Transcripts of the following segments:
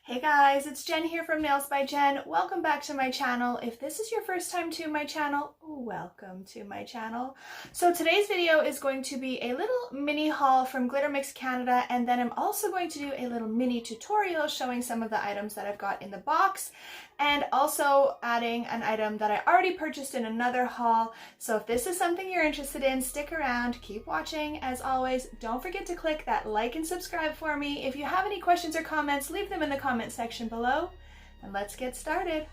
Hey guys, it's Jen here from Nails by Jen. Welcome back to my channel. If this is your first time to my channel, welcome to my channel. So today's video is going to be a little mini haul from Glitter Mix Canada, and then I'm also going to do a little mini tutorial showing some of the items that I've got in the box, and also adding an item that I already purchased in another haul. So if this is something you're interested in, stick around, keep watching. As always, don't forget to click that like and subscribe for me. If you have any questions or comments, leave them in the comment section below, and let's get started.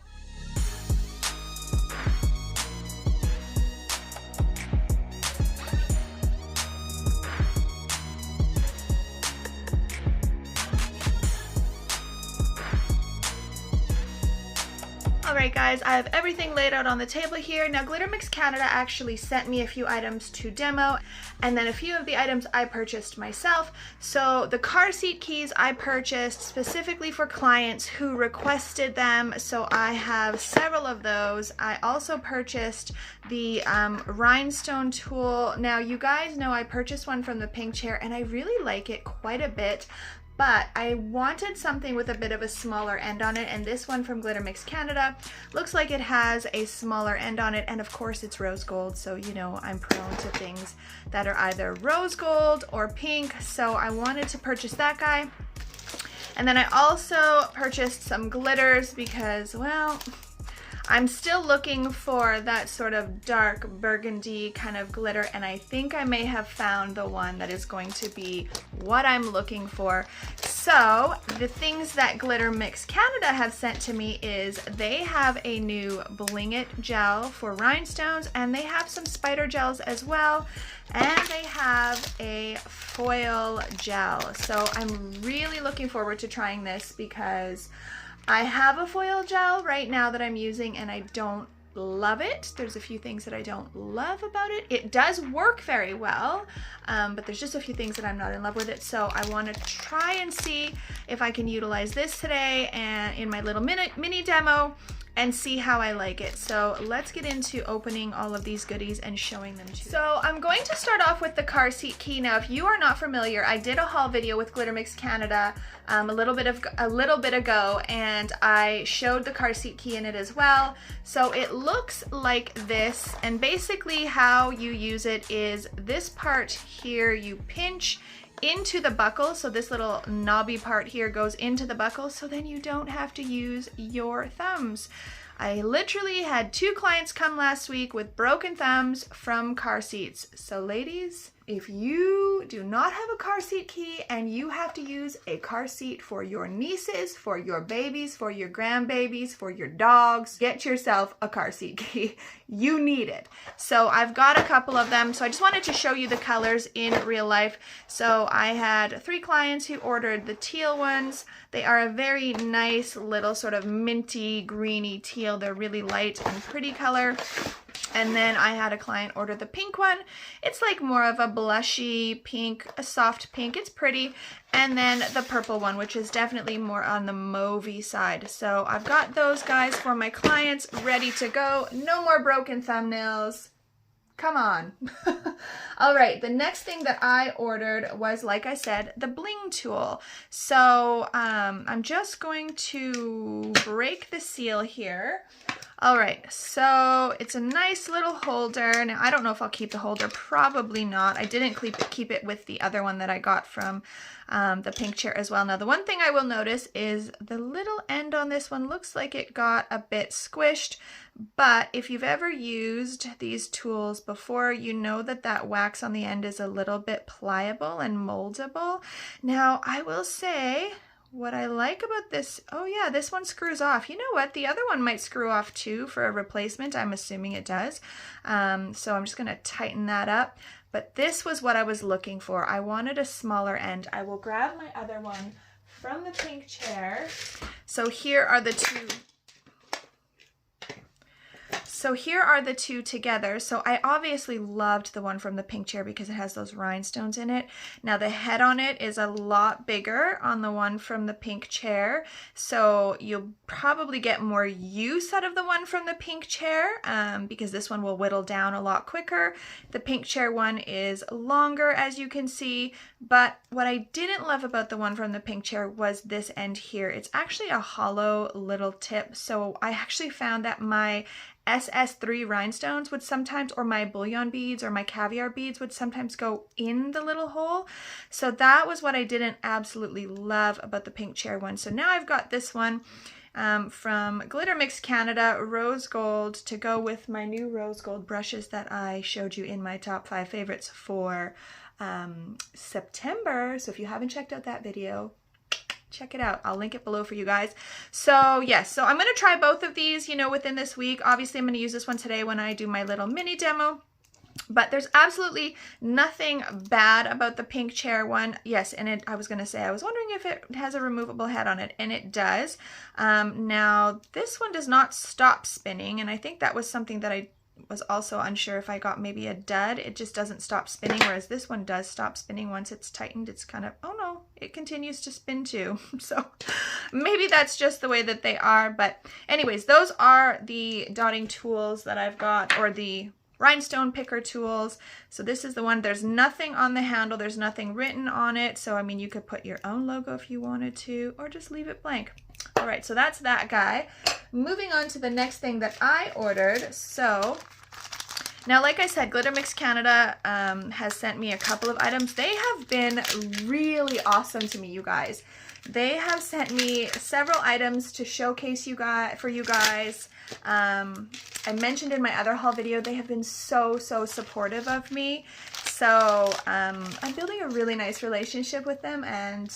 Alright guys, I have everything laid out on the table here. Now Glitter Mix Canada actually sent me a few items to demo, and then a few of the items I purchased myself. So the car seat keys I purchased specifically for clients who requested them, so I have several of those. I also purchased the rhinestone tool. Now you guys know I purchased one from the pink chair and I really like it quite a bit, but I wanted something with a bit of a smaller end on it, and this one from Glitter Mix Canada looks like it has a smaller end on it, and of course it's rose gold, so you know I'm prone to things that are either rose gold or pink, so I wanted to purchase that guy. And then I also purchased some glitters because, well, I'm still looking for that sort of dark burgundy kind of glitter, and I think I may have found the one that is going to be what I'm looking for. So the things that Glitter Mix Canada have sent to me is they have a new Bling It gel for rhinestones, and they have some spider gels as well, and they have a foil gel. So I'm really looking forward to trying this because I have a foil gel right now that I'm using and I don't love it. There's a few things that I don't love about it. It does work very well, but there's just a few things that I'm not in love with it. So I want to try and see if I can utilize this today and in my little mini demo and see how I like it. So let's get into opening all of these goodies and showing them to you. So I'm going to start off with the car seat key. Now if you are not familiar, I did a haul video with Glitter Mix Canada a little bit ago, and I showed the car seat key in it as well. So it looks like this, and basically how you use it is this part here you pinch into the buckle, so this little knobby part here goes into the buckle, so then you don't have to use your thumbs. I literally had 2 clients come last week with broken thumbs from car seats. So ladies, if you do not have a car seat key and you have to use a car seat for your nieces, for your babies, for your grandbabies, for your dogs, get yourself a car seat key. You need it. So I've got a couple of them. So I just wanted to show you the colors in real life. So I had 3 clients who ordered the teal ones. They are a very nice little sort of minty, greeny teal. They're really light and pretty color. And then I had a client order the pink one. It's like more of a blushy pink, a soft pink. It's pretty. And then the purple one, which is definitely more on the mauvey side. So I've got those guys for my clients ready to go. No more broken thumbnails. Come on. All right, the next thing that I ordered was, like I said, the bling tool. So I'm just going to break the seal here. All right, so it's a nice little holder. Now, I don't know if I'll keep the holder, probably not. I didn't keep it with the other one that I got from the pink chair as well. Now, the one thing I will notice is the little end on this one looks like it got a bit squished, but if you've ever used these tools before, you know that that wax on the end is a little bit pliable and moldable. Now, I will say, what I like about this, oh yeah, this one screws off. You know what? The other one might screw off too for a replacement. I'm assuming it does. So I'm just going to tighten that up. But this was what I was looking for. I wanted a smaller end. I will grab my other one from the pink chair. So here are the 2. so here are the two together. So I obviously loved the one from the pink chair because it has those rhinestones in it. Now the head on it is a lot bigger on the one from the pink chair, so you'll probably get more use out of the one from the pink chair because this one will whittle down a lot quicker. The pink chair one is longer, as you can see, but what I didn't love about the one from the pink chair was this end here. It's actually a hollow little tip, so I actually found that my SS3 rhinestones would sometimes, or my bullion beads or my caviar beads would sometimes go in the little hole. So that was what I didn't absolutely love about the pink chair one. So now I've got this one from Glitter Mix Canada, rose gold, to go with my new rose gold brushes that I showed you in my top 5 favorites for September. So if you haven't checked out that video, check it out. I'll link it below for you guys. So yes, so I'm going to try both of these, you know, within this week. Obviously, I'm going to use this one today when I do my little mini demo. But there's absolutely nothing bad about the pink chair one. Yes, and I was going to say, I was wondering if it has a removable head on it, and it does. Now, this one does not stop spinning, and I think that was something that I was also unsure if I got maybe a dud. It just doesn't stop spinning, whereas this one does stop spinning once it's tightened. It's kind of, oh no, it continues to spin too. So maybe that's just the way that they are. But anyways, those are the dotting tools that I've got, or the rhinestone picker tools. So this is the one. There's nothing on the handle. There's nothing written on it. So I mean, you could put your own logo if you wanted to, or just leave it blank. All right, so that's that guy. Moving on to the next thing that I ordered. So now, like I said, Glitter Mix Canada has sent me a couple of items. They have been really awesome to me, you guys. They have sent me several items to showcase for you guys. I mentioned in my other haul video, they have been so supportive of me. So I'm building a really nice relationship with them, and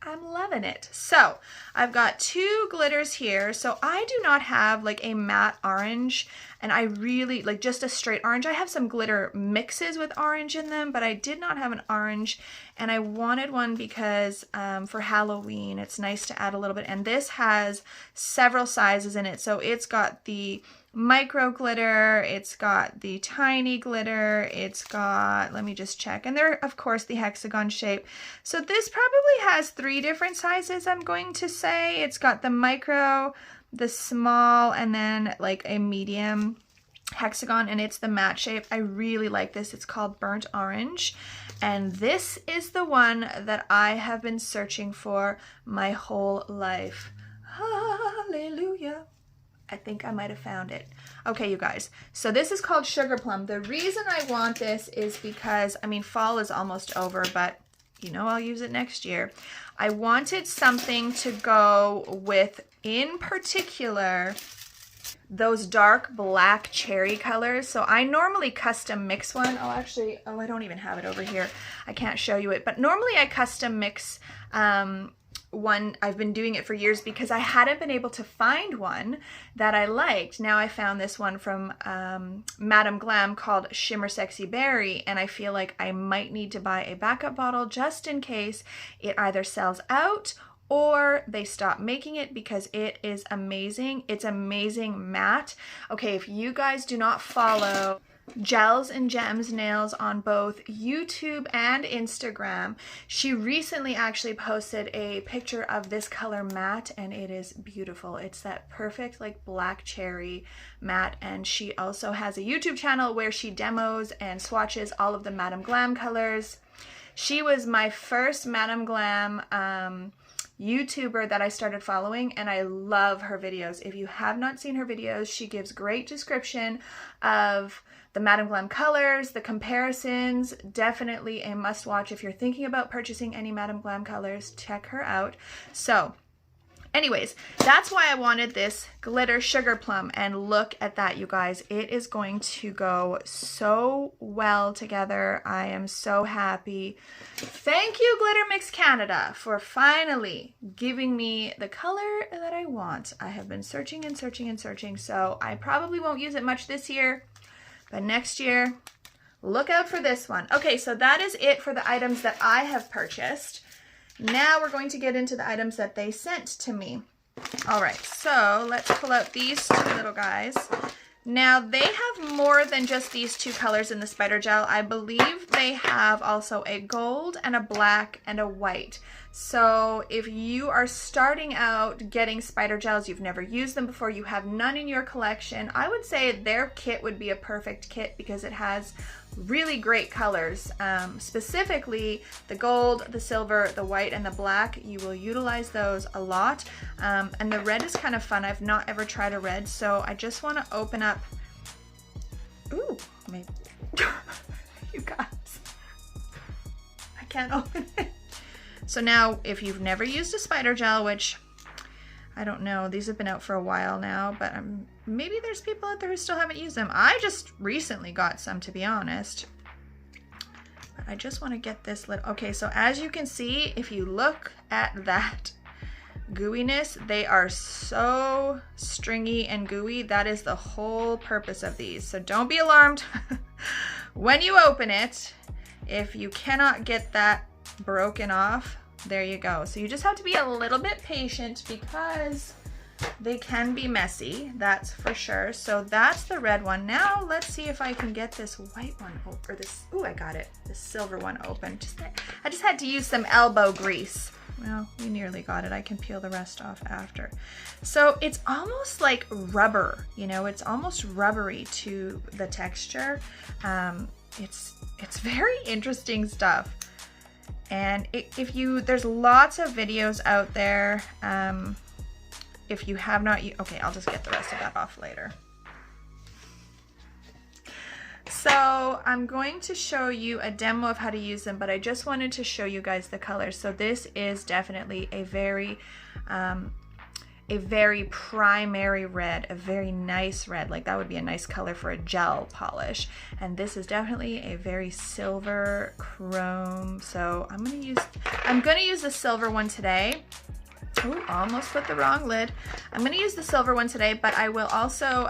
I'm loving it. So I've got 2 glitters here. So I do not have like a matte orange, and I really like just a straight orange. I have some glitter mixes with orange in them, but I did not have an orange, and I wanted one because for Halloween, it's nice to add a little bit. And this has several sizes in it. So it's got the micro glitter, it's got the tiny glitter, it's got, let me just check, and they're of course the hexagon shape. So this probably has 3 different sizes, I'm going to say. It's got the micro, the small, and then like a medium hexagon, and it's the matte shape. I really like this. It's called Burnt Orange, and this is the one that I have been searching for my whole life. Hallelujah. I think I might have found it. Okay, you guys. So this is called Sugar Plum. The reason I want this is because, I mean, fall is almost over, but you know, I'll use it next year. I wanted something to go with, in particular, those dark black cherry colors. So I normally custom mix one. Oh, actually, oh, I don't even have it over here. I can't show you it, but normally I custom mix one. I've been doing it for years because I hadn't been able to find one that I liked. Now I found this one from Madame Glam called Shimmer Sexy Berry, and I feel like I might need to buy a backup bottle just in case it either sells out or they stop making it, because it is amazing. It's amazing matte. Okay, if you guys do not follow Gels and Gems Nails on both YouTube and Instagram, she recently actually posted a picture of this color matte, and it is beautiful. It's that perfect like black cherry matte, and she also has a YouTube channel where she demos and swatches all of the Madame Glam colors. She was my first Madame Glam YouTuber that I started following, and I love her videos. If you have not seen her videos, she gives great description of the Madame Glam colors, the comparisons. Definitely a must watch if you're thinking about purchasing any Madame Glam colors. Check her out. So anyways, that's why I wanted this glitter Sugar Plum, and look at that, you guys. It is going to go so well together. I am so happy. Thank you, Glitter Mix Canada, for finally giving me the color that I want. I have been searching and searching and searching, so I probably won't use it much this year, but next year, look out for this one. Okay, so that is it for the items that I have purchased. Now we're going to get into the items that they sent to me. All right, so let's pull out these 2 little guys. Now they have more than just these two colors in the spider gel. I believe they have also a gold and a black and a white. So if you are starting out getting spider gels, you've never used them before, you have none in your collection, I would say their kit would be a perfect kit because it has really great colors. Specifically the gold, the silver, the white, and the black. You will utilize those a lot. And the red is kind of fun. I've not ever tried a red, so I just want to open up. Ooh, maybe. You guys, I can't open it. So now, if you've never used a spider gel, which I don't know, these have been out for a while now, but maybe there's people out there who still haven't used them. I just recently got some, to be honest. But I just want to get this little, okay, so as you can see, if you look at that gooiness, they are so stringy and gooey. That is the whole purpose of these. So don't be alarmed when you open it. If you cannot get that broken off, there you go. So you just have to be a little bit patient because they can be messy, that's for sure. So that's the red one. Now let's see if I can get this white one or this, ooh, I got it, this silver one open. I just had to use some elbow grease. Well, we nearly got it. I can peel the rest off after. So it's almost like rubber, you know, it's almost rubbery to the texture. It's very interesting stuff. And there's lots of videos out there. If you have not, okay, I'll just get the rest of that off later. So I'm going to show you a demo of how to use them, but I just wanted to show you guys the colors. So this is definitely a very primary red, a very nice red. Like that would be a nice color for a gel polish. And this is definitely a very silver chrome. So I'm gonna use the silver one today. Oh, almost put the wrong lid. I'm gonna use the silver one today, but I will also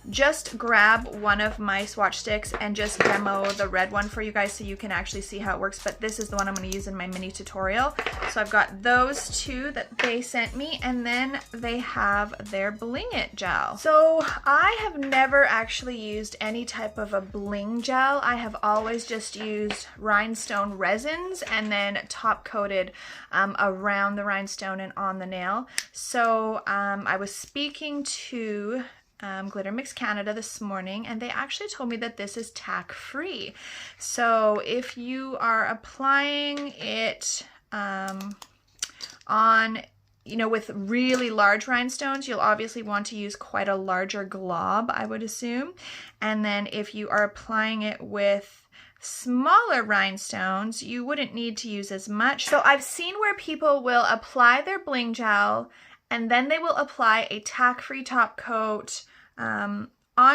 just grab one of my swatch sticks and just demo the red one for you guys so you can actually see how it works. But this is the one I'm going to use in my mini tutorial. So I've got those two that they sent me, and then they have their Bling It gel. So I have never actually used any type of a bling gel. I have always just used rhinestone resins and then top coated around the rhinestone and on the nail. So I was speaking to Glitter Mix Canada this morning, and they actually told me that this is tack free. So if you are applying it on, you know, with really large rhinestones, you'll obviously want to use quite a larger glob, I would assume. And then if you are applying it with smaller rhinestones, you wouldn't need to use as much. So I've seen where people will apply their bling gel and then they will apply a tack-free top coat on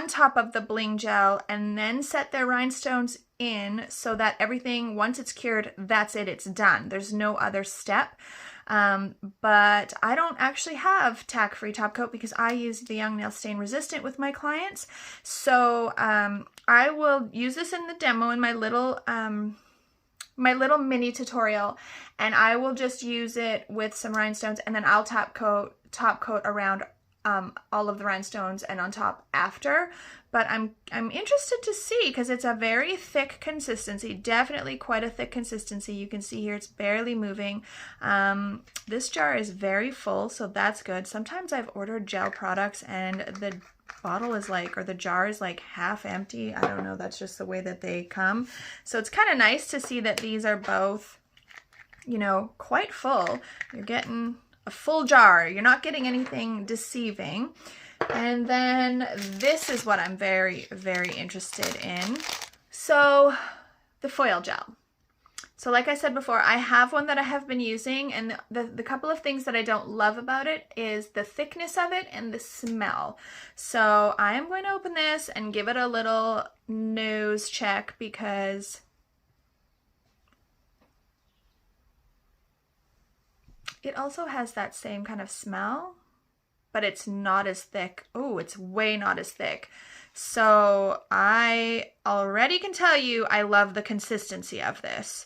top of the bling gel and then set their rhinestones in so that everything, once it's cured, that's it, it's done. There's no other step. But I don't actually have tack-free top coat because I use the Young Nail Stain Resistant with my clients. So I will use this in the demo in my little mini tutorial, and I will just use it with some rhinestones, and then I'll top coat around all of the rhinestones and on top after. But I'm interested to see because it's a very thick consistency, definitely quite a thick consistency. You can see here it's barely moving. This jar is very full, so that's good. Sometimes I've ordered gel products and the bottle is like, or the jar is like half empty. I don't know, that's just the way that they come. So it's kind of nice to see that these are both, you know, quite full. You're getting a full jar. You're not getting anything deceiving. And then this is what I'm very, very interested in. So the foil gel. So like I said before, I have one that I have been using, and the couple of things that I don't love about it is the thickness of it and the smell. So I am going to open this and give it a little nose check because it also has that same kind of smell, but it's not as thick. Oh, it's way not as thick. So I already can tell you I love the consistency of this.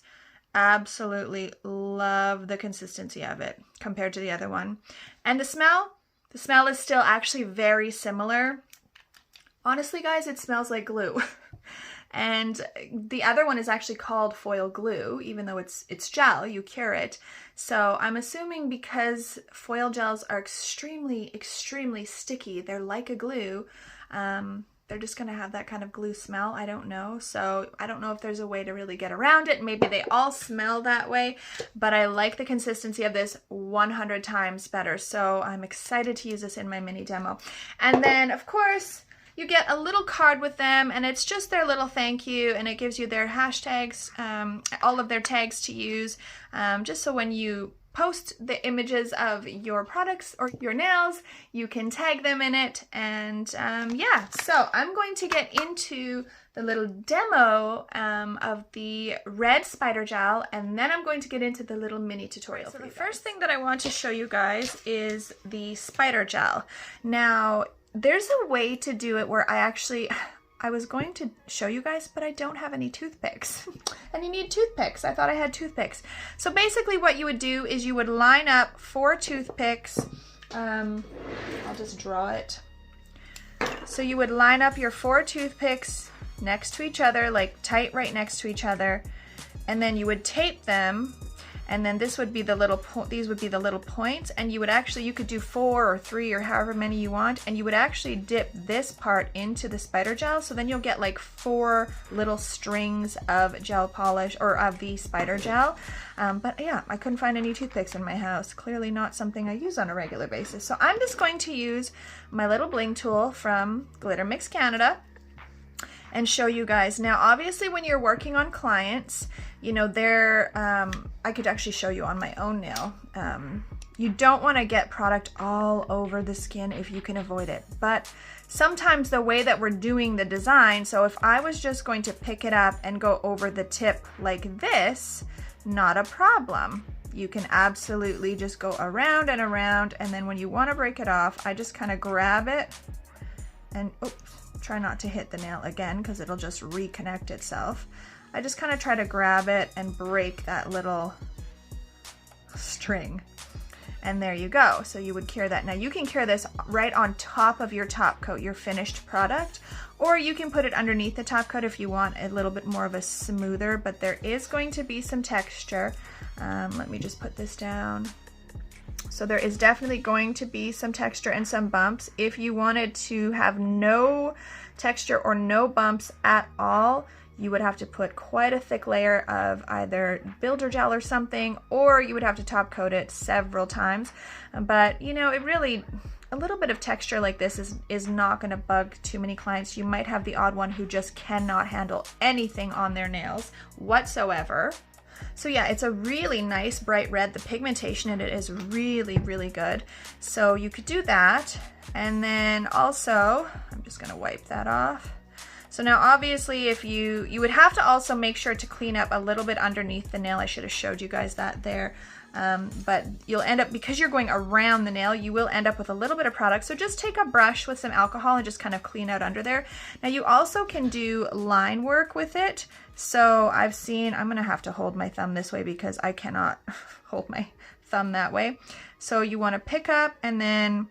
Absolutely love the consistency of it compared to the other one. And the smell is still actually very similar. Honestly, guys, it smells like glue. And the other one is actually called foil glue, even though it's gel, you cure it. So I'm assuming because foil gels are extremely, extremely sticky, they're like a glue, they're just gonna have that kind of glue smell. I don't know. So I don't know if there's a way to really get around it. Maybe they all smell that way, but I like the consistency of this 100 times better. So I'm excited to use this in my mini demo. And then of course, you get a little card with them, and it's just their little thank you, and it gives you their hashtags, all of their tags to use, just so when you post the images of your products or your nails, you can tag them in it. And yeah, so I'm going to get into the little demo of the red spider gel, and then I'm going to get into the little mini tutorial. So the first thing that I want to show you guys is the spider gel. Now, there's a way to do it where I was going to show you guys, but I don't have any toothpicks. And you need toothpicks. I thought I had toothpicks. So basically what you would do is you would line up 4 toothpicks. I'll just draw it. So you would line up your 4 toothpicks next to each other, like tight right next to each other. And then you would tape them. And then this would be the little these would be the little points, and you would actually, you could do 4 or 3 or however many you want, and you would actually dip this part into the spider gel, so then you'll get like 4 little strings of gel polish, or of the spider gel. But yeah, I couldn't find any toothpicks in my house. Clearly not something I use on a regular basis. So I'm just going to use my little bling tool from Glitter Mix Canada and show you guys. Now, obviously when you're working on clients, you know, I could actually show you on my own nail. You don't want to get product all over the skin if you can avoid it. But sometimes the way that we're doing the design, so if I was just going to pick it up and go over the tip like this, not a problem. You can absolutely just go around and around, and then when you want to break it off, I just kind of grab it and, oops, try not to hit the nail again because it'll just reconnect itself. I just kind of try to grab it and break that little string. And there you go. So you would cure that. Now you can cure this right on top of your top coat, your finished product, or you can put it underneath the top coat if you want a little bit more of a smoother, but there is going to be some texture. Let me just put this down. So there is definitely going to be some texture and some bumps. If you wanted to have no texture or no bumps at all, you would have to put quite a thick layer of either builder gel or something, or you would have to top coat it several times. But you know, it really, a little bit of texture like this is not going to bug too many clients. You might have the odd one who just cannot handle anything on their nails whatsoever. So yeah, it's a really nice bright red. The pigmentation in it is really, really good. So you could do that. And then also, I'm just going to wipe that off. So now obviously if you would have to also make sure to clean up a little bit underneath the nail. I should have showed you guys that there. But you'll end up, because you're going around the nail, you will end up with a little bit of product. So just take a brush with some alcohol and just kind of clean out under there. Now you also can do line work with it. So I've seen, I'm gonna have to hold my thumb this way because I cannot hold my thumb that way. So you wanna pick up and then,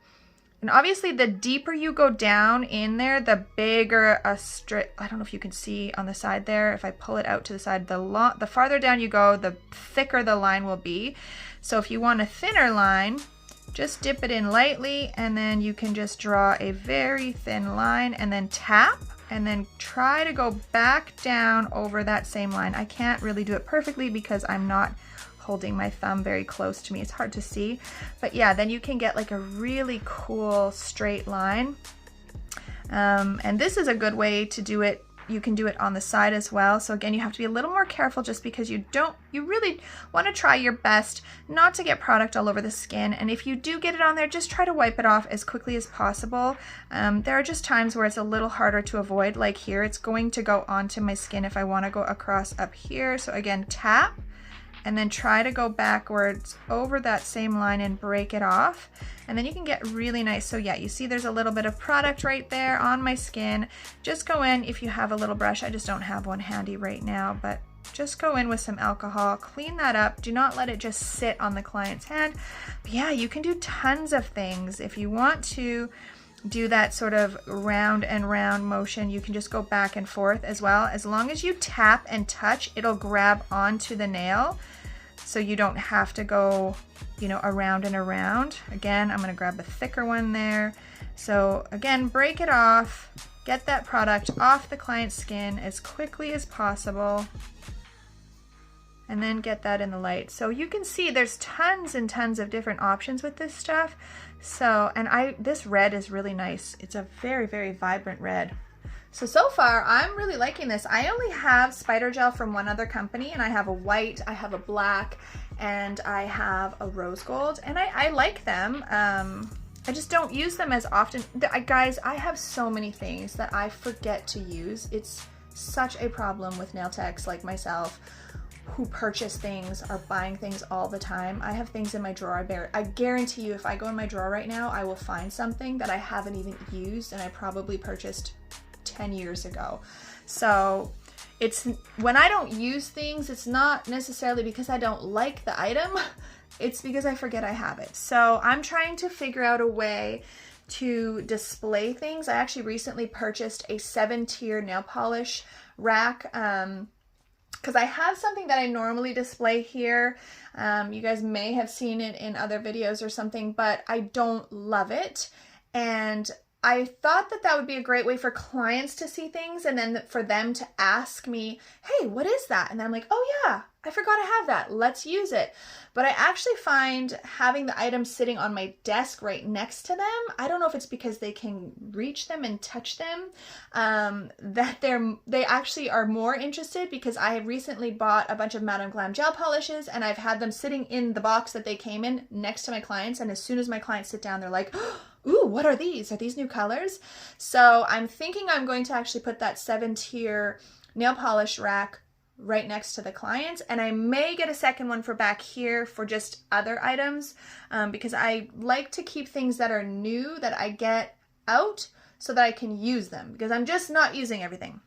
and obviously the deeper you go down in there, the bigger a strip. I don't know if you can see on the side there. If I pull it out to the side, the farther down you go, the thicker the line will be. So if you want a thinner line, just dip it in lightly, and then you can just draw a very thin line and then tap, and then try to go back down over that same line. I can't really do it perfectly because I'm not holding my thumb very close to me. It's hard to see, but yeah, then you can get like a really cool straight line. And this is a good way to do it. You can do it on the side as well. So again, you have to be a little more careful just because you really want to try your best not to get product all over the skin. And if you do get it on there, just try to wipe it off as quickly as possible. There are just times where it's a little harder to avoid, like here, it's going to go onto my skin if I want to go across up here. So again, tap, and then try to go backwards over that same line and break it off. And then you can get really nice. So yeah, you see there's a little bit of product right there on my skin. Just go in if you have a little brush. I just don't have one handy right now, but just go in with some alcohol, clean that up. Do not let it just sit on the client's hand. But yeah, you can do tons of things. If you want to do that sort of round and round motion. You can just go back and forth as well. As long as you tap and touch, it'll grab onto the nail. So you don't have to go, you know, around and around. Again, I'm gonna grab a thicker one there. So again, break it off, get that product off the client's skin as quickly as possible, and then get that in the light. So you can see there's tons and tons of different options with this stuff. So, and this red is really nice. It's a very, very vibrant red. So far, I'm really liking this. I only have spider gel from one other company, and I have a white, I have a black, and I have a rose gold, and I like them. I just don't use them as often. Guys, I have so many things that I forget to use. It's such a problem with nail techs like myself who purchase things, are buying things all the time. I have things in my drawer. I guarantee you, if I go in my drawer right now, I will find something that I haven't even used and I probably purchased 10 years ago. So it's, when I don't use things, it's not necessarily because I don't like the item, it's because I forget I have it. So I'm trying to figure out a way to display things. I actually recently purchased a 7-tier nail polish rack, because I have something that I normally display here. You guys may have seen it in other videos or something, but I don't love it. And I thought that that would be a great way for clients to see things, and then for them to ask me, hey, what is that? And then I'm like, oh yeah, I forgot I have that. Let's use it. But I actually find having the items sitting on my desk right next to them, I don't know if it's because they can reach them and touch them, that they actually are more interested, because I have recently bought a bunch of Madame Glam gel polishes and I've had them sitting in the box that they came in next to my clients, and as soon as my clients sit down, they're like, ooh, what are these? Are these new colors? So I'm thinking I'm going to actually put that 7-tier nail polish rack right next to the clients, and I may get a second one for back here for just other items, because I like to keep things that are new that I get out so that I can use them, because I'm just not using everything.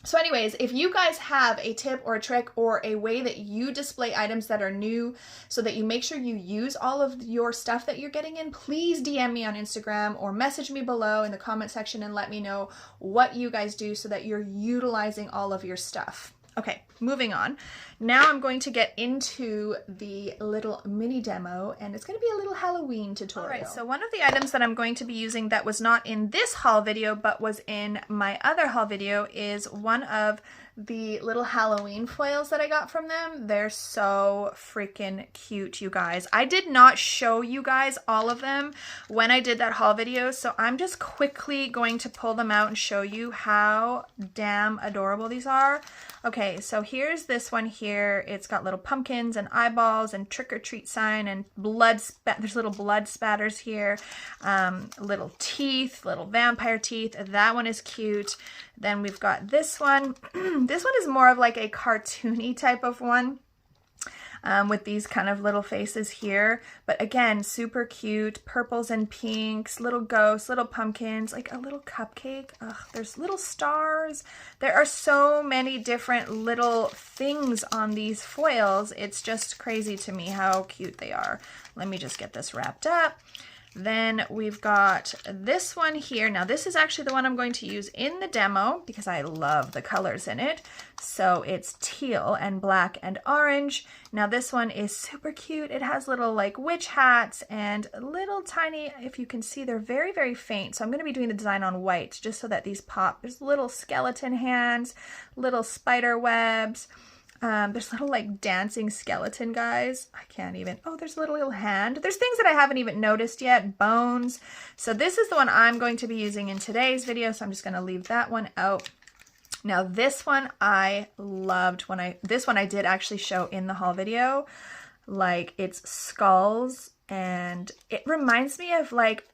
So anyways, if you guys have a tip or a trick or a way that you display items that are new so that you make sure you use all of your stuff that you're getting in, please DM me on Instagram or message me below in the comment section and let me know what you guys do so that you're utilizing all of your stuff. Okay, moving on. Now I'm going to get into the little mini demo, and it's going to be a little Halloween tutorial. All right, so one of the items that I'm going to be using that was not in this haul video but was in my other haul video is one of the little Halloween foils that I got from them. They're so freaking cute, you guys. I did not show you guys all of them when I did that haul video, so I'm just quickly going to pull them out and show you how damn adorable these are. Okay, so here's this one here. It's got little pumpkins and eyeballs and trick or treat sign and there's little blood spatters here, little teeth, little vampire teeth. That one is cute. Then we've got this one. This one is more of like a cartoony type of one, with these kind of little faces here. But again, super cute. Purples and pinks, little ghosts, little pumpkins, like a little cupcake. Ugh, there's little stars. There are so many different little things on these foils. It's just crazy to me how cute they are. Let me just get this wrapped up. Then we've got this one here. Now this is actually the one I'm going to use in the demo because I love the colors in it. So it's teal and black and orange. Now this one is super cute. It has little like witch hats and little tiny, if you can see, they're very, very faint. So I'm going to be doing the design on white just so that these pop. There's little skeleton hands, little spider webs. There's little like dancing skeleton guys. I can't even, oh, there's a little hand. There's things that I haven't even noticed yet, bones. So this is the one I'm going to be using in today's video. So I'm just going to leave that one out. Now this one I loved this one I did actually show in the haul video. Like it's skulls, and it reminds me of like,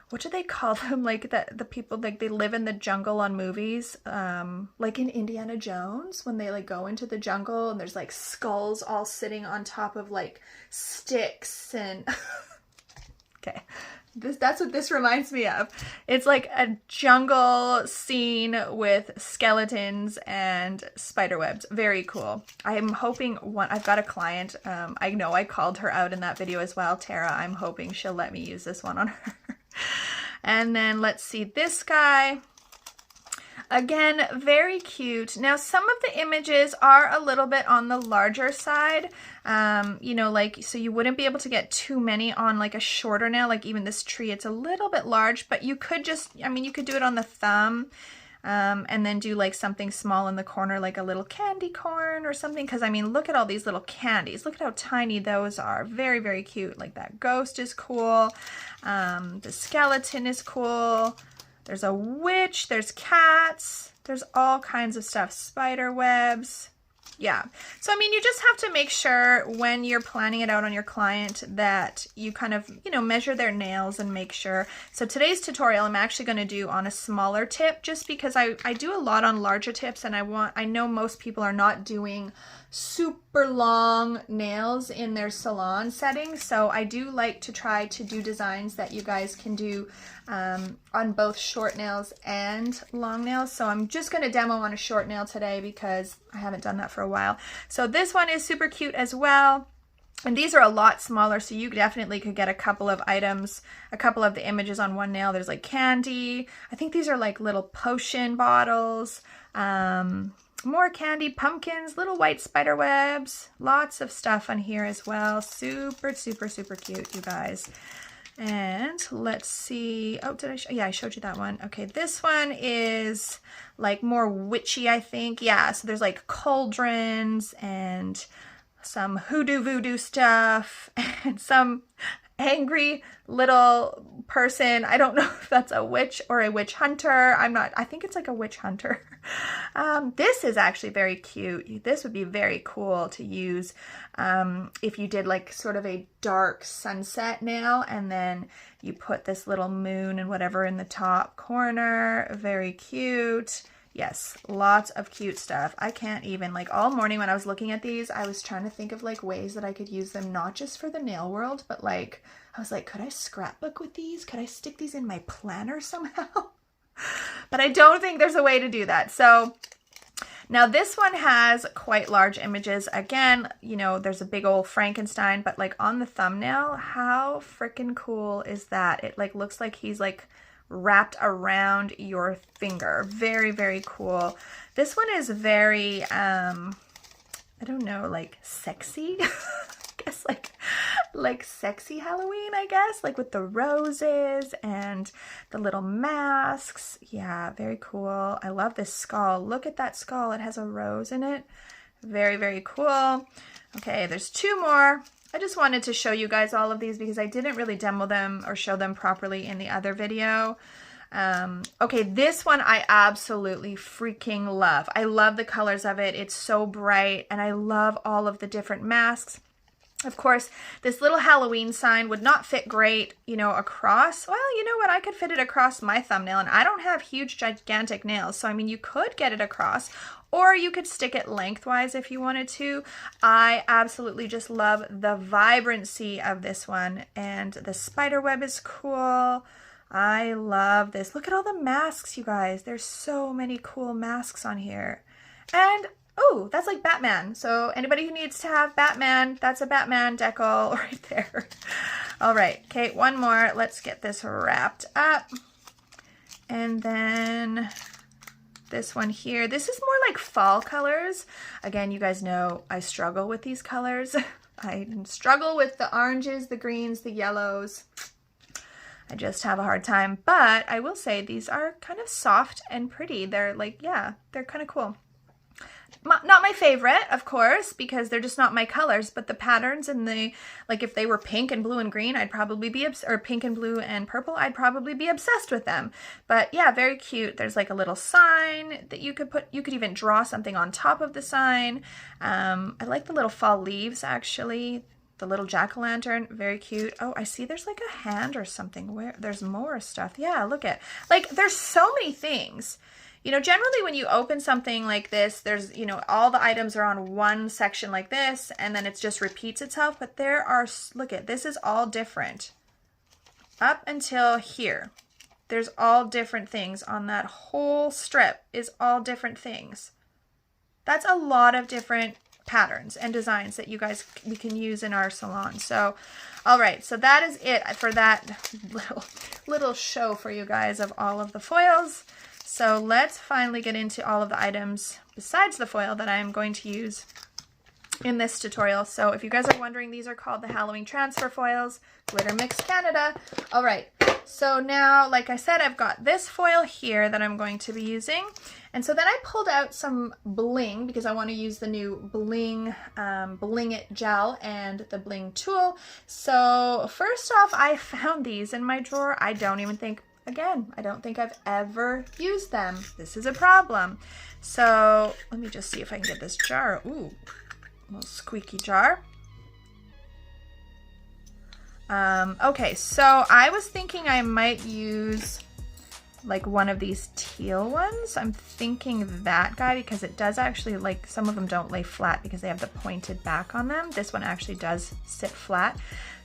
what do they call them? Like the people, like they live in the jungle on movies, like in Indiana Jones, when they like go into the jungle and there's like skulls all sitting on top of like sticks and okay. That's what this reminds me of. It's like a jungle scene with skeletons and spider webs. Very cool. I'm hoping I've got a client. I know I called her out in that video as well, Tara. I'm hoping she'll let me use this one on her. And then let's see this guy. Again, very cute. Now, some of the images are a little bit on the larger side, you know, like, so you wouldn't be able to get too many on like a shorter nail, like even this tree, it's a little bit large, but you could just, I mean, you could do it on the thumb, and then do like something small in the corner, like a little candy corn or something. Because I mean, look at all these little candies. Look at how tiny those are. Very, very cute. Like that ghost is cool. The skeleton is cool. There's a witch, there's cats, there's all kinds of stuff, spider webs. Yeah, so I mean, you just have to make sure when you're planning it out on your client that you kind of, you know, measure their nails and make sure. So today's tutorial I'm actually going to do on a smaller tip, just because I do a lot on larger tips, and I know most people are not doing super long nails in their salon settings, so I do like to try to do designs that you guys can do on both short nails and long nails. So I'm just going to demo on a short nail today because I haven't done that for a while. So this one is super cute as well. And these are a lot smaller, so you definitely could get a couple of items, a couple of the images on one nail. There's like candy. I think these are like little potion bottles. More candy, pumpkins, little white spider webs, lots of stuff on here as well. Super, super, super cute, you guys. And let's see. Oh, did I show? Yeah, I showed you that one. Okay, this one is like more witchy, I think. Yeah, so there's like cauldrons and some hoodoo voodoo stuff and some angry little person. I don't know if that's a witch or a witch hunter. I think it's like a witch hunter. This is actually very cute. This would be very cool to use if you did like sort of a dark sunset nail, and then you put this little moon and whatever in the top corner. Very cute. Yes, lots of cute stuff. I can't even, like, all morning when I was looking at these, I was trying to think of like ways that I could use them, not just for the nail world, but like, I was like, could I scrapbook with these? Could I stick these in my planner somehow? But I don't think there's a way to do that. So now this one has quite large images. Again, you know, there's a big old Frankenstein, but like on the thumbnail, how freaking cool is that? It like looks like he's like wrapped around your finger. Very, very cool. This one is very, I don't know, like sexy. I guess like sexy Halloween, I guess, like with the roses and the little masks. Yeah, very cool. I love this skull. Look at that skull. It has a rose in it. Very, very cool. Okay, there's two more. I just wanted to show you guys all of these because I didn't really demo them or show them properly in the other video. Okay, this one I absolutely freaking love. I love the colors of it. It's so bright, and I love all of the different masks. Of course, this little Halloween sign would not fit great, you know, across. Well, you know what? I could fit it across my thumbnail, and I don't have huge, gigantic nails. So, I mean, you could get it across, or you could stick it lengthwise if you wanted to. I absolutely just love the vibrancy of this one, and the spider web is cool. I love this. Look at all the masks, you guys. There's so many cool masks on here. And oh, that's like Batman. So anybody who needs to have Batman, that's a Batman decal right there. All right, okay, one more. Let's get this wrapped up. And then this one here. This is more like fall colors. Again, you guys know I struggle with these colors. I struggle with the oranges, the greens, the yellows. I just have a hard time. But I will say these are kind of soft and pretty. They're like, yeah, they're kind of cool. Not my favorite, of course, because they're just not my colors, but the patterns and the, like if they were pink and blue and green, I'd probably be, or pink and blue and purple, I'd probably be obsessed with them. But yeah, very cute. There's like a little sign that you could put, you could even draw something on top of the sign. I like the little fall leaves, actually. The little jack-o'-lantern, very cute. Oh, I see there's like a hand or something. Where there's more stuff. Yeah, look at, like there's so many things. You know, generally when you open something like this, there's, you know, all the items are on one section like this, and then it just repeats itself. But there are, look at, this is all different. Up until here, there's all different things on that whole strip is all different things. That's a lot of different patterns and designs that you guys, we can use in our salon. So, all right, so that is it for that little little show for you guys of all of the foils. So let's finally get into all of the items besides the foil that I'm going to use in this tutorial. So if you guys are wondering, these are called the Halloween transfer foils, Glitter Mix Canada. All right, so now, like I said, I've got this foil here that I'm going to be using. And so then I pulled out some bling because I want to use the new bling, Bling It gel and the bling tool. So first off, I found these in my drawer. I don't think I've ever used them. This is a problem. So let me just see if I can get this jar. Ooh, little squeaky jar. Okay, so I was thinking I might use like one of these teal ones. I'm thinking that guy because it does actually, like, some of them don't lay flat because they have the pointed back on them. This one actually does sit flat.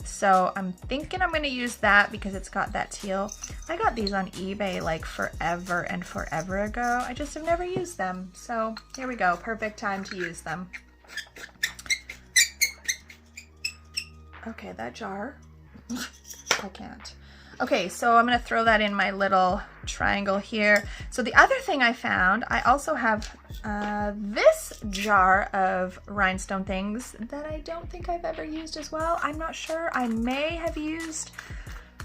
So I'm thinking I'm going to use that because it's got that teal. I got these on eBay like forever and forever ago. I just have never used them. So here we go. Perfect time to use them. Okay, that jar. I can't. Okay, so I'm going to throw that in my little triangle here. So the other thing I found, I also have this jar of rhinestone things that I don't think I've ever used as well. I'm not sure. I may have used,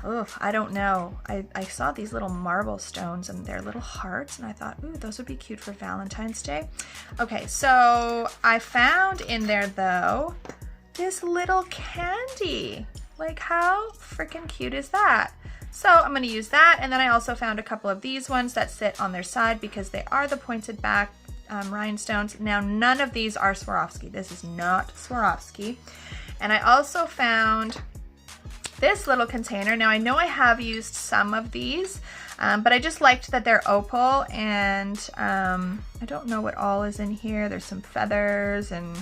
I don't know. I saw these little marble stones and they're little hearts and I thought, ooh, those would be cute for Valentine's Day. Okay, so I found in there though, this little candy. Like, how freaking cute is that? So I'm going to use that. And then I also found a couple of these ones that sit on their side because they are the pointed back rhinestones. Now, none of these are Swarovski. This is not Swarovski. And I also found this little container. Now, I know I have used some of these, but I just liked that they're opal. And I don't know what all is in here. There's some feathers and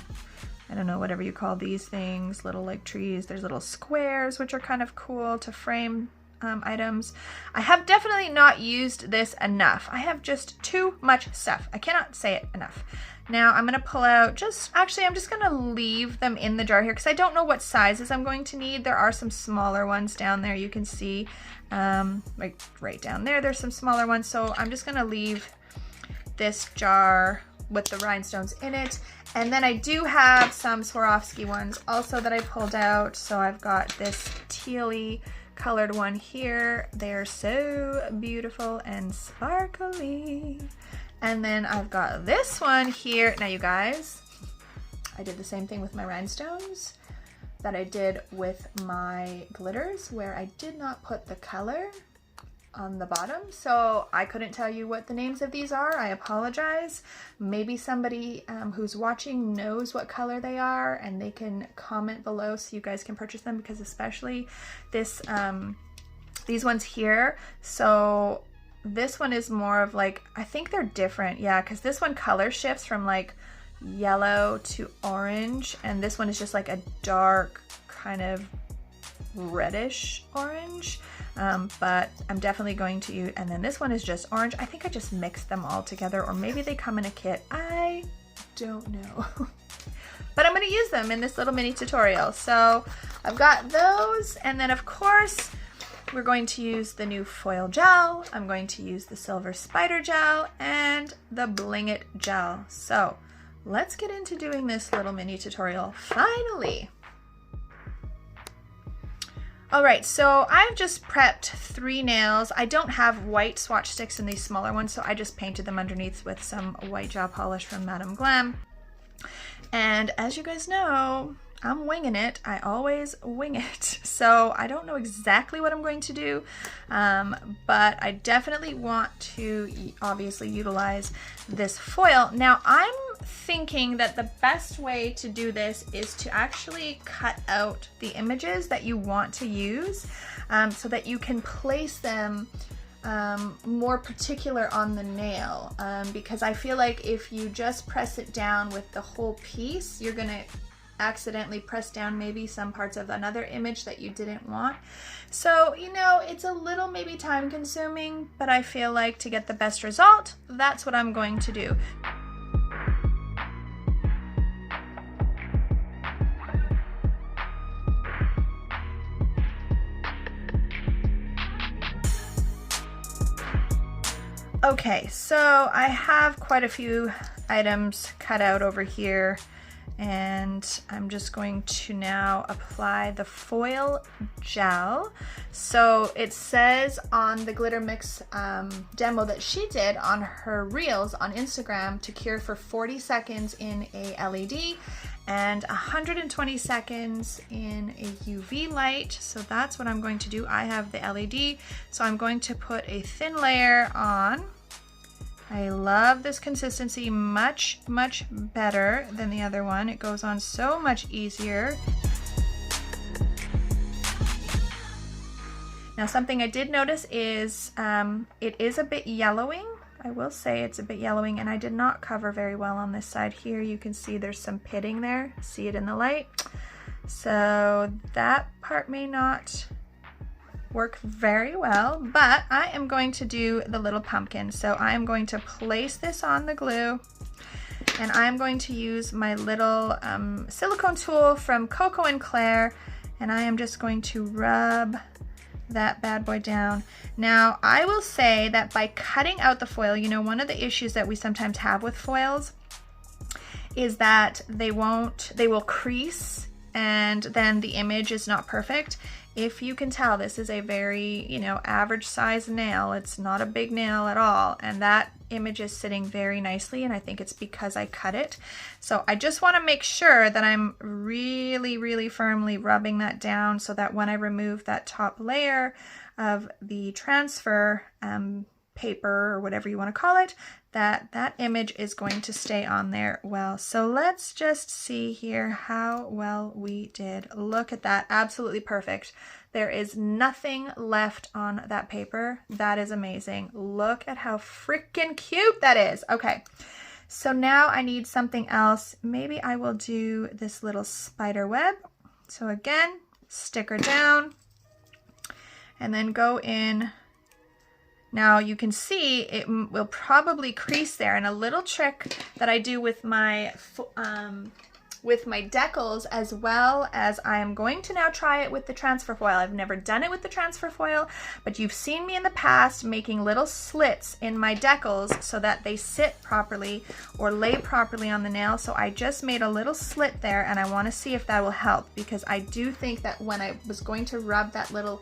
I don't know, whatever you call these things, little like trees. There's little squares, which are kind of cool to frame items. I have definitely not used this enough. I have just too much stuff. I cannot say it enough. Now I'm going to pull out I'm just going to leave them in the jar here because I don't know what sizes I'm going to need. There are some smaller ones down there. You can see like right down there, there's some smaller ones. So I'm just going to leave this jar with the rhinestones in it. And then I do have some Swarovski ones also that I pulled out. So I've got this tealy colored one here. They're so beautiful and sparkly. And then I've got this one here. Now you guys, I did the same thing with my rhinestones that I did with my glitters where I did not put the color on the bottom, so I couldn't tell you what the names of these are. I apologize. Maybe somebody who's watching knows what color they are and they can comment below so you guys can purchase them, because especially this these ones here. So this one is more of like, I think they're different, yeah, because this one color shifts from like yellow to orange, and this one is just like a dark kind of reddish orange. But I'm definitely going to use, and then this one is just orange. I think I just mixed them all together, or maybe they come in a kit. I don't know. But I'm going to use them in this little mini tutorial. So I've got those, and then of course we're going to use the new foil gel. I'm going to use the silver spider gel and the Bling It gel. So let's get into doing this little mini tutorial finally. All right, so I've just prepped 3 nails. I don't have white swatch sticks in these smaller ones, so I just painted them underneath with some white gel polish from Madame Glam. And as you guys know, I'm winging it. I always wing it. So I don't know exactly what I'm going to do, but I definitely want to obviously utilize this foil. Now I'm thinking that the best way to do this is to actually cut out the images that you want to use, so that you can place them more particular on the nail, because I feel like if you just press it down with the whole piece, you're gonna accidentally press down maybe some parts of another image that you didn't want. So, you know, it's a little maybe time consuming, but I feel like to get the best result, that's what I'm going to do. Okay, so I have quite a few items cut out over here, and I'm just going to now apply the foil gel. So it says on the Glitter Mix demo that she did on her reels on Instagram to cure for 40 seconds in a LED and 120 seconds in a UV light. So that's what I'm going to do. I have the LED, so I'm going to put a thin layer on. I love this consistency, much better than the other one. It goes on so much easier. Now something I did notice is it is a bit yellowing. I will say it's a bit yellowing, and I did not cover very well on this side here. You can see there's some pitting there. See it in the light? So that part may not work very well, but I am going to do the little pumpkin. So I am going to place this on the glue, and I'm going to use my little silicone tool from Coco and Claire, and I am just going to rub that bad boy down. Now I will say that by cutting out the foil, you know, one of the issues that we sometimes have with foils is that they will crease, and then the image is not perfect. If you can tell, this is a very, you know, average size nail. It's not a big nail at all, and that image is sitting very nicely, and I think it's because I cut it. So I just want to make sure that I'm really firmly rubbing that down so that when I remove that top layer of the transfer paper, or whatever you want to call it, that image is going to stay on there well. So let's just see here how well we did. Look at that, absolutely perfect. There is nothing left on that paper. That is amazing. Look at how freaking cute that is. Okay, so now I need something else. Maybe I will do this little spider web. So again, sticker down, and then go in. Now you can see it will probably crease there, and a little trick that I do with my decals, as well as I am going to now try it with the transfer foil. I've never done it with the transfer foil, but you've seen me in the past making little slits in my decals so that they sit properly or lay properly on the nail. So I just made a little slit there, and I want to see if that will help, because I do think that when I was going to rub that little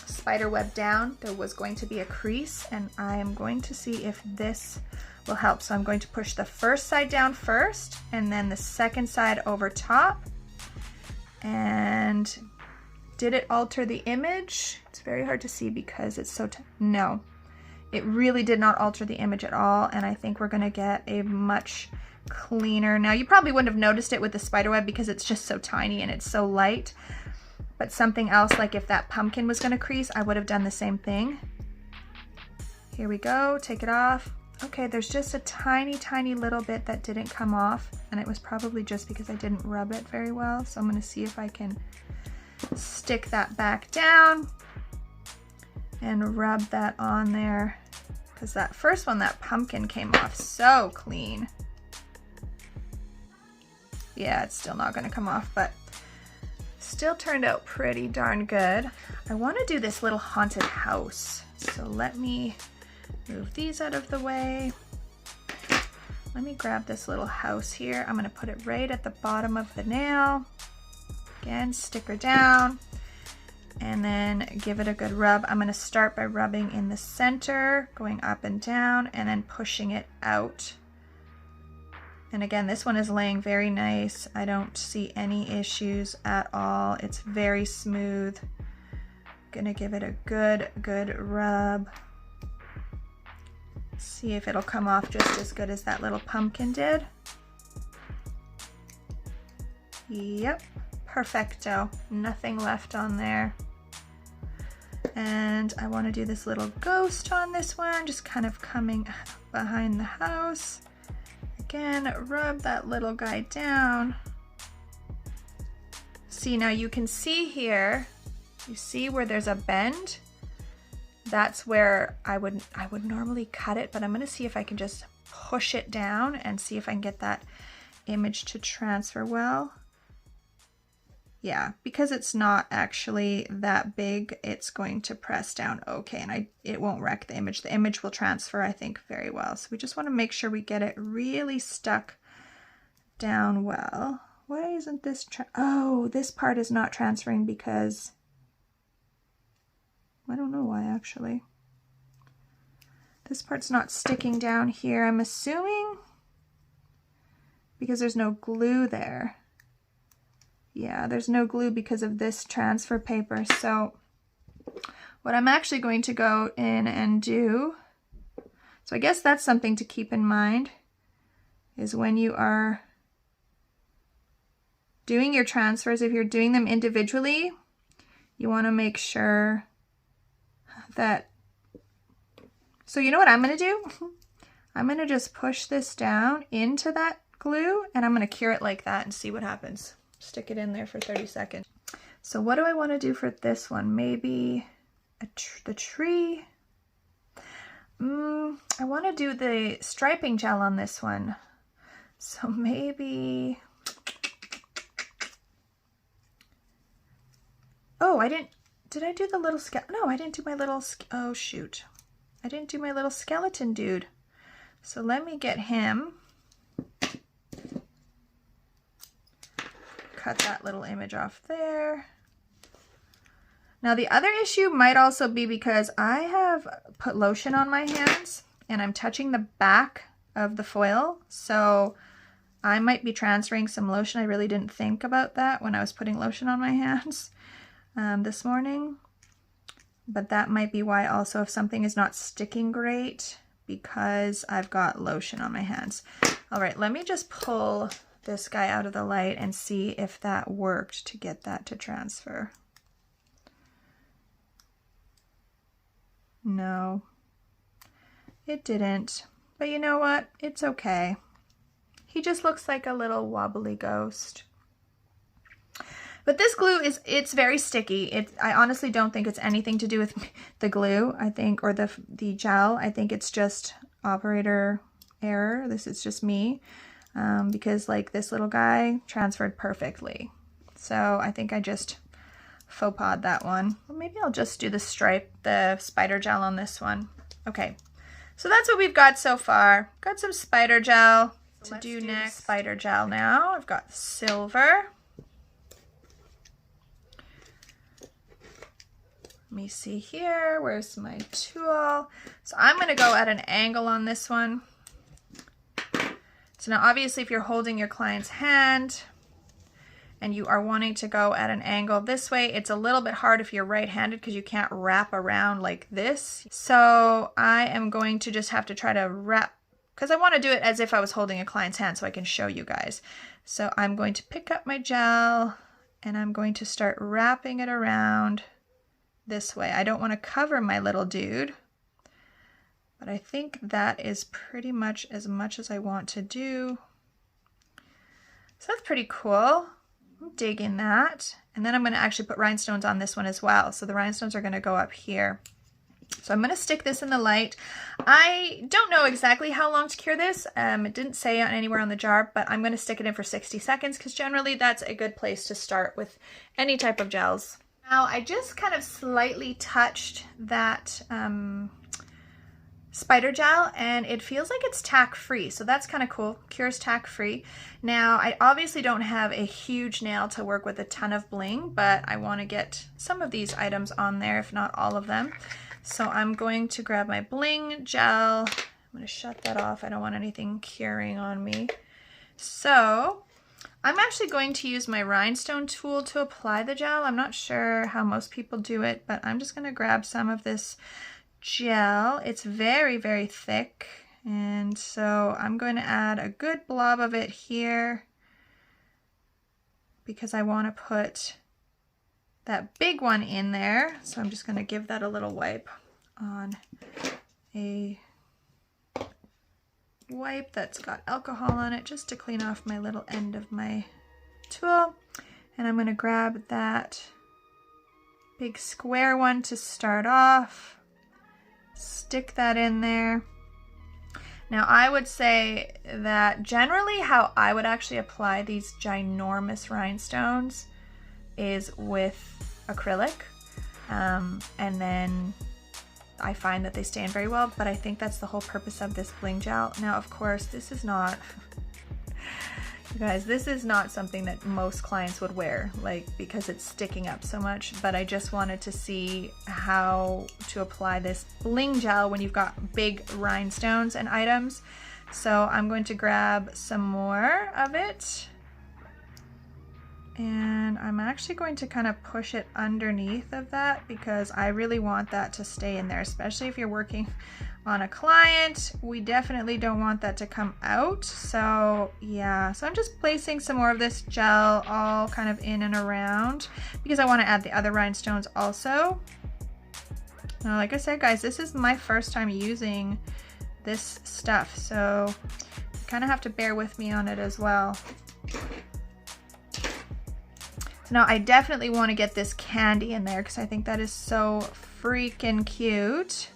spider web down, there was going to be a crease, and I am going to see if this will help. So I'm going to push the first side down first, and then the second side over top. And did it alter the image? It's very hard to see because it's so no, it really did not alter the image at all, and I think we're gonna get a much cleaner. Now you probably wouldn't have noticed it with the spider web because it's just so tiny and it's so light, but something else, like if that pumpkin was gonna crease, I would have done the same thing. Here we go, take it off. Okay, there's just a tiny little bit that didn't come off, and it was probably just because I didn't rub it very well. So I'm gonna see if I can stick that back down and rub that on there, because that first one, that pumpkin, came off so clean. Yeah, it's still not gonna come off, but still turned out pretty darn good. I wanna do this little haunted house. So let me move these out of the way. Let me grab this little house here. I'm gonna put it right at the bottom of the nail. Again, sticker down, and then give it a good rub. I'm gonna start by rubbing in the center, going up and down, and then pushing it out. And again, this one is laying very nice. I don't see any issues at all. It's very smooth. Gonna give it a good rub. See if it'll come off just as good as that little pumpkin did. Yep, perfecto. Nothing left on there. And I want to do this little ghost on this one, just kind of coming behind the house. Again, rub that little guy down. See, now you can see here, you see where there's a bend? That's where I would normally cut it, but I'm gonna see if I can just push it down and see if I can get that image to transfer well. Yeah, because it's not actually that big, it's going to press down okay, and it won't wreck the image. The image will transfer, I think, very well. So we just want to make sure we get it really stuck down well. Why isn't this, oh, this part is not transferring because, I don't know why actually. This part's not sticking down here, I'm assuming, because there's no glue there. Yeah, there's no glue because of this transfer paper. So what I'm actually going to go in and do, so I guess that's something to keep in mind, is when you are doing your transfers, if you're doing them individually, you want to make sure that, so you know what I'm going to do? I'm going to just push this down into that glue and I'm going to cure it like that and see what happens. Stick it in there for 30 seconds. So what do I want to do for this one? Maybe the tree. I want to do the striping gel on this one. So maybe, oh, did I do the little no, I didn't do my little, oh shoot. I didn't do my little skeleton dude. So let me get him. Cut that little image off there. Now the other issue might also be because I have put lotion on my hands and I'm touching the back of the foil. So I might be transferring some lotion. I really didn't think about that when I was putting lotion on my hands this morning. But that might be why also if something is not sticking great because I've got lotion on my hands. All right, let me just pull this guy out of the light and see if that worked to get that to transfer. No, it didn't. But you know what? It's okay. He just looks like a little wobbly ghost. But this glue it's very sticky. I honestly don't think it's anything to do with the glue, I think, or the gel. I think it's just operator error. This is just me. Because like this little guy transferred perfectly. So I think I just faux pas that one. Well, maybe I'll just do the spider gel on this one. Okay, so that's what we've got so far. Got some spider gel to do next. Spider gel now. I've got silver. Let me see here. Where's my tool? So I'm going to go at an angle on this one. So now obviously if you're holding your client's hand and you are wanting to go at an angle this way, it's a little bit hard if you're right-handed because you can't wrap around like this. So I am going to just have to try to wrap, because I want to do it as if I was holding a client's hand so I can show you guys. So I'm going to pick up my gel and I'm going to start wrapping it around this way. I don't want to cover my little dude. But I think that is pretty much as I want to do. So that's pretty cool. I'm digging that. And then I'm going to actually put rhinestones on this one as well. So the rhinestones are going to go up here. So I'm going to stick this in the light. I don't know exactly how long to cure this. It didn't say anywhere on the jar, but I'm going to stick it in for 60 seconds because generally that's a good place to start with any type of gels. Now I just kind of slightly touched that spider gel and it feels like it's tack free, so that's kind of cool. Cures tack free. Now I obviously don't have a huge nail to work with a ton of bling, but I want to get some of these items on there, if not all of them. So I'm going to grab my bling gel. I'm going to shut that off. I don't want anything curing on me. So I'm actually going to use my rhinestone tool to apply the gel. I'm not sure how most people do it, but I'm just going to grab some of this gel. It's very, very thick, and so I'm going to add a good blob of it here because I want to put that big one in there. So I'm just going to give that a little wipe on a wipe that's got alcohol on it just to clean off my little end of my tool. And I'm going to grab that big square one to start off. Stick that in there. Now I would say that generally how I would actually apply these ginormous rhinestones is with acrylic, and then I find that they stand very well, but I think that's the whole purpose of this bling gel. Now, of course, this is not, you guys, this is not something that most clients would wear, like, because it's sticking up so much, but I just wanted to see how to apply this bling gel when you've got big rhinestones and items. So I'm going to grab some more of it, and I'm actually going to kind of push it underneath of that because I really want that to stay in there, especially if you're working on a client. We definitely don't want that to come out. So yeah, so I'm just placing some more of this gel all kind of in and around because I want to add the other rhinestones also. Now, like I said, guys, this is my first time using this stuff, so you kind of have to bear with me on it as well. Now I definitely want to get this candy in there because I think that is so freaking cute.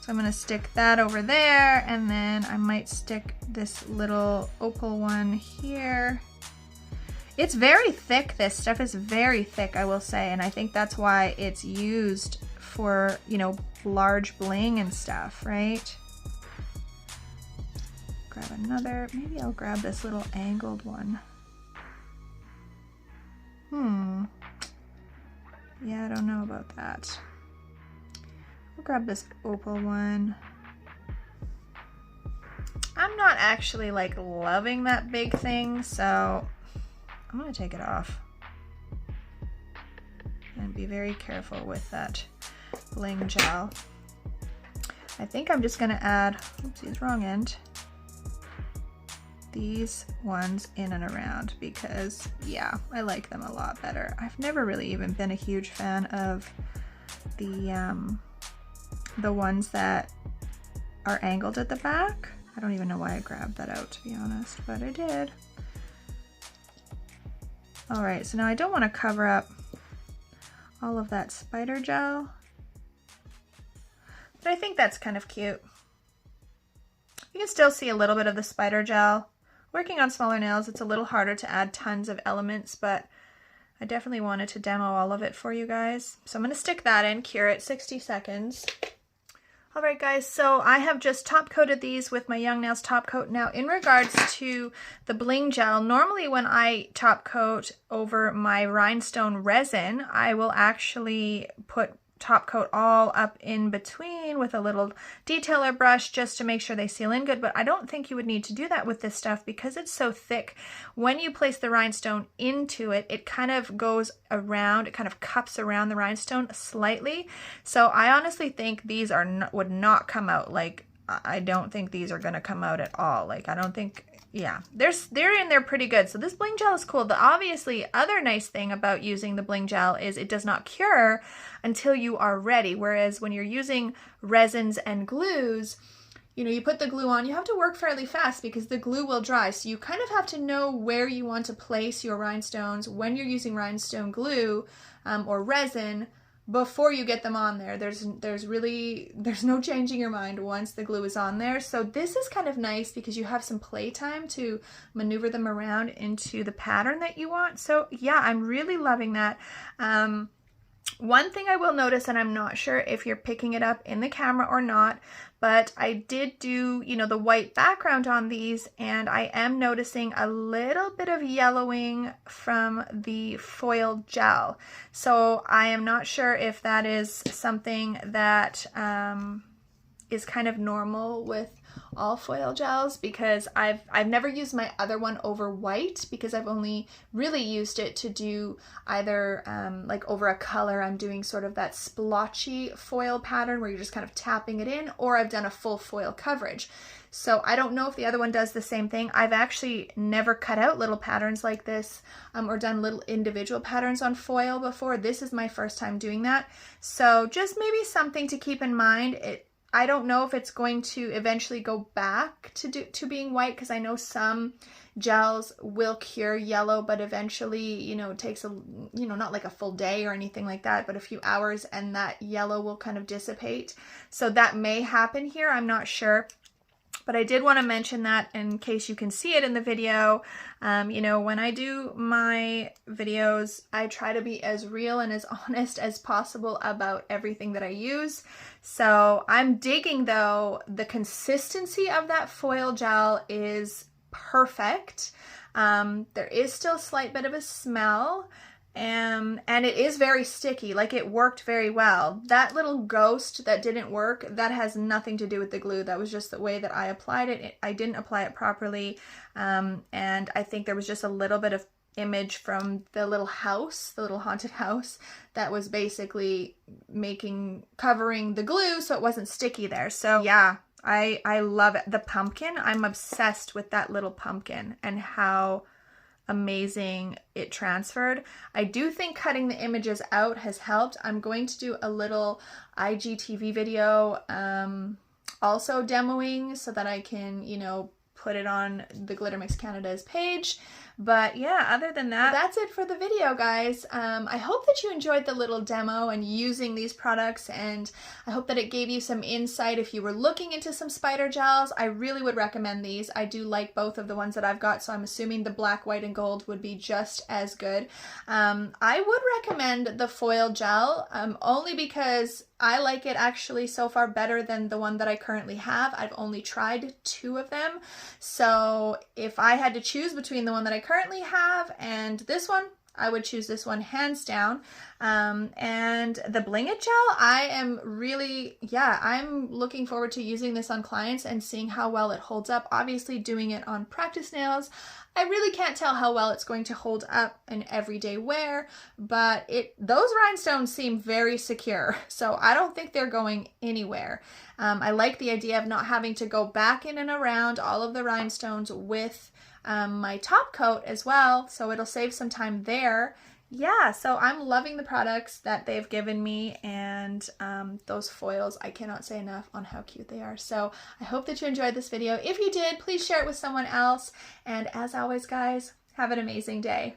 So I'm going to stick that over there, and then I might stick this little opal one here. It's very thick. This stuff is very thick, I will say, and I think that's why it's used for, you know, large bling and stuff, right? Grab another, maybe I'll grab this little angled one. Yeah, I don't know about that. I'll grab this opal one. I'm not actually like loving that big thing, so I'm gonna take it off and be very careful with that bling gel. I think I'm just gonna add, oopsies, wrong end, these ones in and around because yeah, I like them a lot better. I've never really even been a huge fan of the ones that are angled at the back. I don't even know why I grabbed that out, to be honest, but I did. All right, so now I don't want to cover up all of that spider gel, but I think that's kind of cute. You can still see a little bit of the spider gel. Working on smaller nails, it's a little harder to add tons of elements, but I definitely wanted to demo all of it for you guys. So I'm going to stick that in, cure it 60 seconds. All right, guys, so I have just top coated these with my Young Nails top coat. Now, in regards to the bling gel, normally when I top coat over my rhinestone resin, I will actually put top coat all up in between with a little detailer brush just to make sure they seal in good, but I don't think you would need to do that with this stuff because it's so thick. When you place the rhinestone into it, it kind of goes around, it kind of cups around the rhinestone slightly. So I honestly think these are would not come out. Like, I don't think these are going to come out at all. Like, I don't think, yeah, they're in there pretty good. So this bling gel is cool. The obviously other nice thing about using the bling gel is it does not cure until you are ready. Whereas when you're using resins and glues, you know, you put the glue on, you have to work fairly fast because the glue will dry. So you kind of have to know where you want to place your rhinestones when you're using rhinestone glue or resin before you get them on there. There's no changing your mind once the glue is on there. So this is kind of nice because you have some play time to maneuver them around into the pattern that you want. So yeah, I'm really loving that. One thing I will notice, and I'm not sure if you're picking it up in the camera or not, but I did do, you know, the white background on these, and I am noticing a little bit of yellowing from the foil gel. So I am not sure if that is something that is kind of normal with all foil gels, because I've never used my other one over white because I've only really used it to do either like over a color. I'm doing sort of that splotchy foil pattern where you're just kind of tapping it in, or I've done a full foil coverage. So I don't know if the other one does the same thing. I've actually never cut out little patterns like this or done little individual patterns on foil before. This is my first time doing that. So just maybe something to keep in mind. I don't know if it's going to eventually go back to being white, because I know some gels will cure yellow, but eventually, you know, it takes not like a full day or anything like that, but a few hours, and that yellow will kind of dissipate. So that may happen here. I'm not sure. But I did want to mention that in case you can see it in the video. You know, when I do my videos, I try to be as real and as honest as possible about everything that I use. So I'm digging, though, the consistency of that foil gel is perfect. There is still a slight bit of a smell. And it is very sticky, like it worked very well. That little ghost that didn't work, that has nothing to do with the glue. That was just the way that I applied it. I didn't apply it properly. And I think there was just a little bit of image from the little house, the little haunted house, that was basically covering the glue so it wasn't sticky there. So yeah, I love it. The pumpkin, I'm obsessed with that little pumpkin and how amazing it transferred. I do think cutting the images out has helped. I'm going to do a little IGTV video also demoing so that I can, you know, put it on the Glitter Mix Canada's page. But yeah, other than that, that's it for the video, guys. I hope that you enjoyed the little demo and using these products, and I hope that it gave you some insight if you were looking into some spider gels. I really would recommend these. I do like both of the ones that I've got, so I'm assuming the black, white, and gold would be just as good. I would recommend the foil gel only because I like it actually so far better than the one that I currently have. I've only tried 2 of them. So if I had to choose between the one that I currently have and this one, I would choose this one hands down. And the Bling It gel, I am really, yeah, I'm looking forward to using this on clients and seeing how well it holds up. Obviously doing it on practice nails, I really can't tell how well it's going to hold up in everyday wear, but those rhinestones seem very secure, so I don't think they're going anywhere. I like the idea of not having to go back in and around all of the rhinestones with my top coat as well, so it'll save some time there. Yeah, so I'm loving the products that they've given me, and those foils, I cannot say enough on how cute they are. So I hope that you enjoyed this video. If you did, please share it with someone else. And as always, guys, have an amazing day.